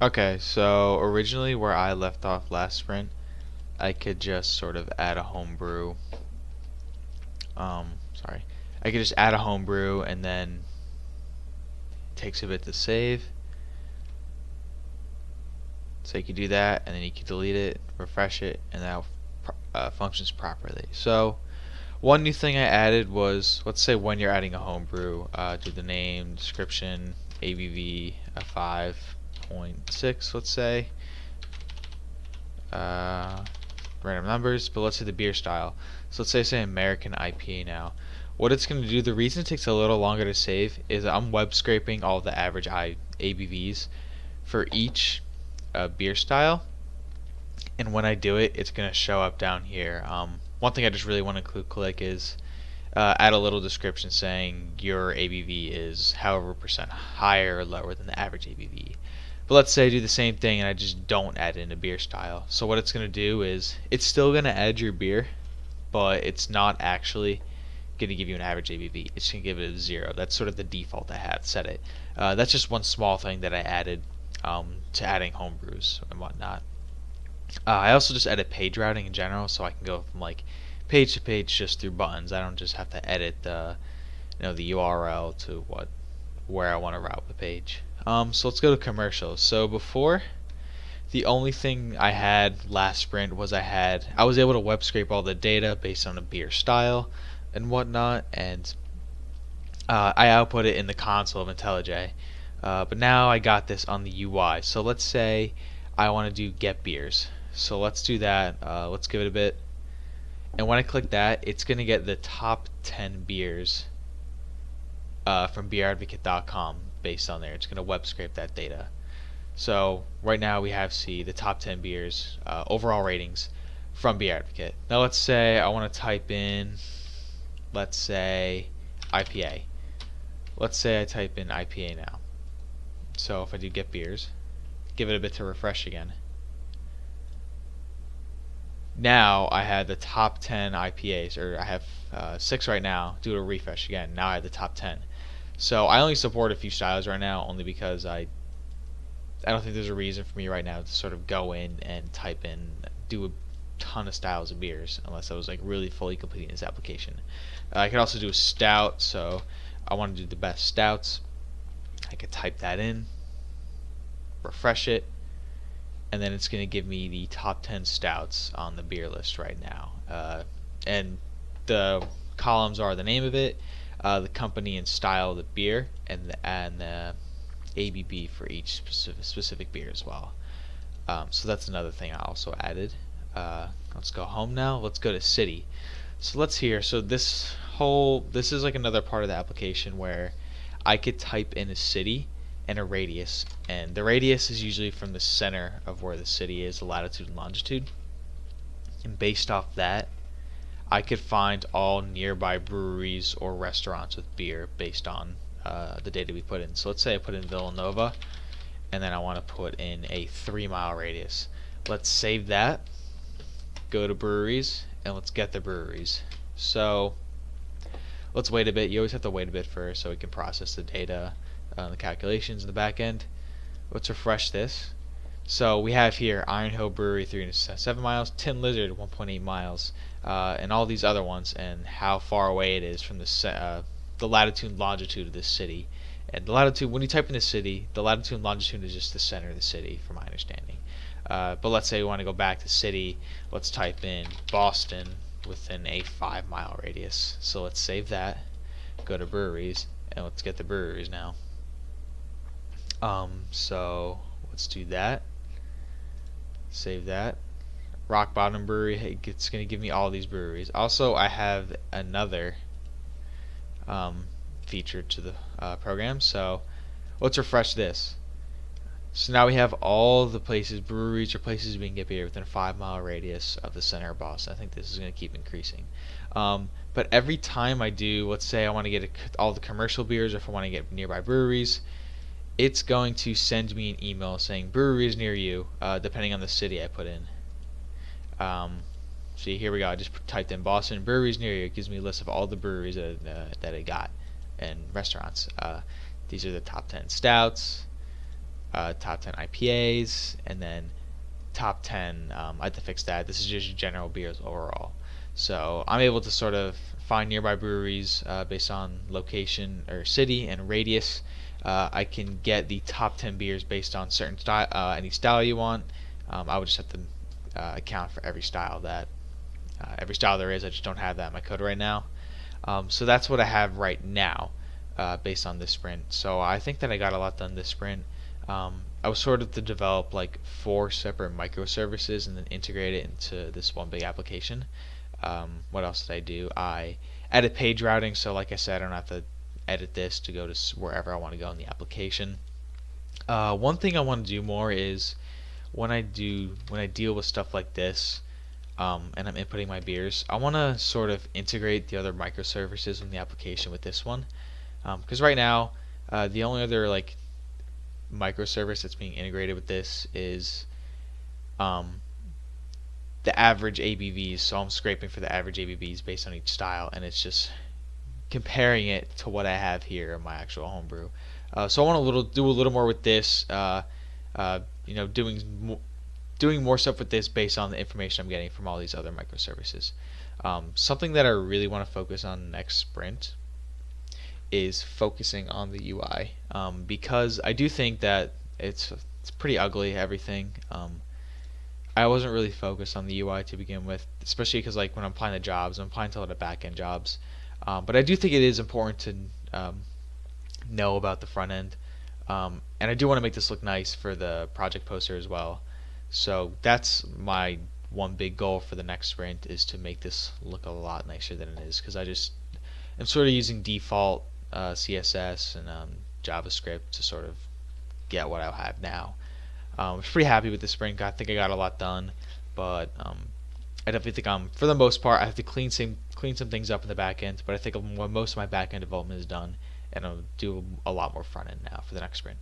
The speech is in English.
Okay, so originally where I left off last sprint, I could just sort of add a homebrew. Sorry. I could just add a homebrew and then it takes a bit to save. So you could do that and then you can delete it, refresh it, and that functions properly. So one new thing I added was, let's say when you're adding a homebrew, do the name, description, ABV 5.6, let's say. Random numbers, but let's say the beer style. So let's say American IPA now. What it's going to do, the reason it takes a little longer to save is I'm web scraping all the average ABVs for each beer style, and when I do it, it's going to show up down here. One thing I just really want to click is add a little description saying your ABV is however percent higher or lower than the average ABV. But let's say I do the same thing and I just don't add in a beer style. So what it's going to do is it's still going to add your beer, but it's not actually going to give you an average ABV. It's going to give it a 0. That's sort of the default I have set it. That's just one small thing that I added to adding homebrews and whatnot. I also just edit page routing in general, so I can go from like page to page just through buttons. I don't just have to edit the URL to where I want to route the page. So let's go to commercials. So before, the only thing I had last sprint was I was able to web scrape all the data based on a beer style and whatnot, and I output it in the console of IntelliJ. But now I got this on the UI. So let's say I want to do get beers. So let's do that. Let's give it a bit. And when I click that, it's going to get the top 10 beers from beeradvocate.com based on there. It's going to web scrape that data. So right now we have the top 10 beers overall ratings from Beer Advocate. Now let's say I want to type in, let's say IPA. Let's say I type in IPA now. So if I do get beers, give it a bit to refresh again. Now I have the top 10 IPAs, or I have 6 right now. Do a refresh again. Now I have the top 10. So I only support a few styles right now, only because I don't think there's a reason for me right now to sort of go in and type in, do a ton of styles of beers, unless I was like really fully completing this application. I could also do a stout, so I want to do the best stouts. I could type that in, refresh it, and then it's going to give me the top 10 stouts on the beer list right now. And the columns are the name of it, the company and style of the beer, and the ABV for each specific beer as well. So that's another thing I also added. Let's go home now. Let's go to city. So let's hear. So this is like another part of the application where I could type in a city and a radius, and the radius is usually from the center of where the city is, the latitude and longitude, and based off that I could find all nearby breweries or restaurants with beer based on the data we put in. So let's say I put in Villanova, and then I want to put in a 3-mile radius. Let's save that, go to breweries, and let's get the breweries. So let's wait a bit. You always have to wait a bit first so we can process the data, the calculations in the back end. Let's refresh this. So we have here Iron Hill Brewery 307 miles, Tin Lizard 1.8 miles, and all these other ones, and how far away it is from the latitude and longitude of this city. And the latitude, when you type in the city, the latitude and longitude is just the center of the city, from my understanding. But let's say we want to go back to city. Let's type in Boston within a 5-mile radius. So let's save that, go to breweries, and let's get the breweries now. So let's do that. Save that. Rock Bottom Brewery, it's going to give me all these breweries. Also, I have another feature to the program. So let's refresh this. So now we have all the places, breweries or places we can get beer within a 5-mile radius of the center of Boston. I think this is going to keep increasing. But every time I do, let's say I want to get all the commercial beers, or if I want to get nearby breweries, it's going to send me an email saying breweries near you, depending on the city I put in. See, here we go. I just typed in Boston breweries near you. It gives me a list of all the breweries that I got and restaurants. These are the top 10 stouts. top 10 IPAs, and then top 10. I had to fix that. This is just general beers overall. So I'm able to sort of find nearby breweries based on location or city and radius. I can get the top 10 beers based on certain style, any style you want. I would just have to account for every style there is. I just don't have that in my code right now. So that's what I have right now based on this sprint. So I think that I got a lot done this sprint. I was sort of to develop like 4 separate microservices and then integrate it into this one big application. What else did I do? I added page routing, so like I said, I don't have to edit this to go to wherever I want to go in the application. One thing I want to do more is when I deal with stuff like this, and I'm inputting my beers, I want to sort of integrate the other microservices in the application with this one, because right now the only other like microservice that's being integrated with this is the average ABVs. So I'm scraping for the average ABVs based on each style, and it's just comparing it to what I have here in my actual homebrew. So I want to do a little more with this. Doing more stuff with this based on the information I'm getting from all these other microservices. Something that I really want to focus on next sprint is focusing on the UI, because I do think that it's pretty ugly, everything. I wasn't really focused on the UI to begin with, especially because like when I'm applying to jobs, I'm applying to a lot of back-end jobs. But I do think it is important to know about the front end, and I do want to make this look nice for the project poster as well. So that's my one big goal for the next sprint, is to make this look a lot nicer than it is, because I'm sort of using default CSS and JavaScript to sort of get what I have now. I'm pretty happy with the sprint. I think I got a lot done, but I definitely think for the most part, I have to clean some things up in the back end, but I think most of my back end development is done, and I'll do a lot more front end now for the next sprint.